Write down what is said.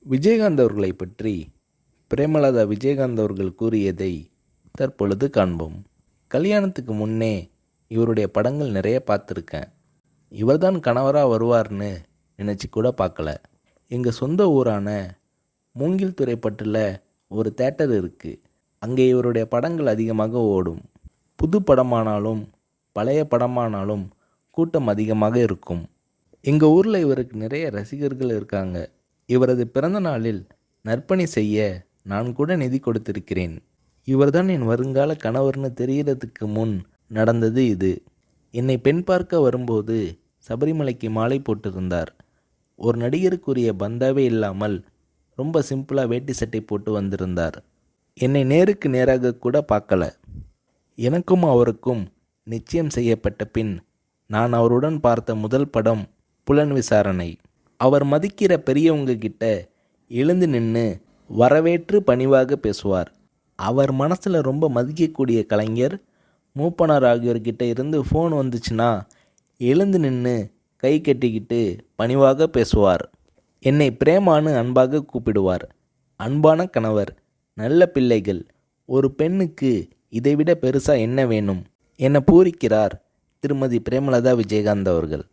விஜயகாந்த் அவர்களை பற்றி பிரேமலதா விஜயகாந்த் அவர்கள் கூறியதை தற்பொழுது காண்போம். கல்யாணத்துக்கு முன்னே இவருடைய படங்கள் நிறைய பார்த்துருக்கேன். இவர்தான் கணவராக வருவார்னு நினச்சி கூட பார்க்கல. எங்கள் சொந்த ஊரான மூங்கில் துறைப்பட்டில் ஒரு தேட்டர் இருக்குது. அங்கே இவருடைய படங்கள் அதிகமாக ஓடும். புது படமானாலும் பழைய படமானாலும் கூட்டம் அதிகமாக இருக்கும். எங்கள் ஊரில் இவருக்கு நிறைய ரசிகர்கள் இருக்காங்க. இவரது பிறந்த நாளில் நற்பணி செய்ய நான் கூட நிதி கொடுத்திருக்கிறேன். இவர்தான் என் வருங்கால கணவர்னு தெரிகிறதுக்கு முன் நடந்தது இது. என்னை பெண் பார்க்க வரும்போது சபரிமலைக்கு மாலை போட்டிருந்தார். ஒரு நடிகருக்குரிய பந்தாவே இல்லாமல் ரொம்ப சிம்பிளாக வேட்டி சட்டை போட்டு வந்திருந்தார். என்னை நேருக்கு நேராக கூட பார்க்கல. எனக்கும் அவருக்கும் நிச்சயம் செய்யப்பட்ட பின் நான் அவருடன் பார்த்த முதல் படம் புலன் விசாரணை. அவர் மதிக்கிற பெரியவங்க கிட்ட எழுந்து நின்று வரவேற்று பணிவாக பேசுவார். அவர் மனசில் ரொம்ப மதிக்கக்கூடிய கலைஞர் மூப்பனார் ஆகியோர்கிட்ட இருந்து ஃபோன் வந்துச்சுன்னா எழுந்து நின்று கை கட்டிக்கிட்டு பணிவாக பேசுவார். என்னை பிரேமான்னு அன்பாக கூப்பிடுவார். அன்பான கணவர், நல்ல பிள்ளைகள், ஒரு பெண்ணுக்கு இதைவிட பெருசாக என்ன வேணும் என பூரிக்கிறார் திருமதி பிரேமலதா விஜயகாந்த் அவர்கள்.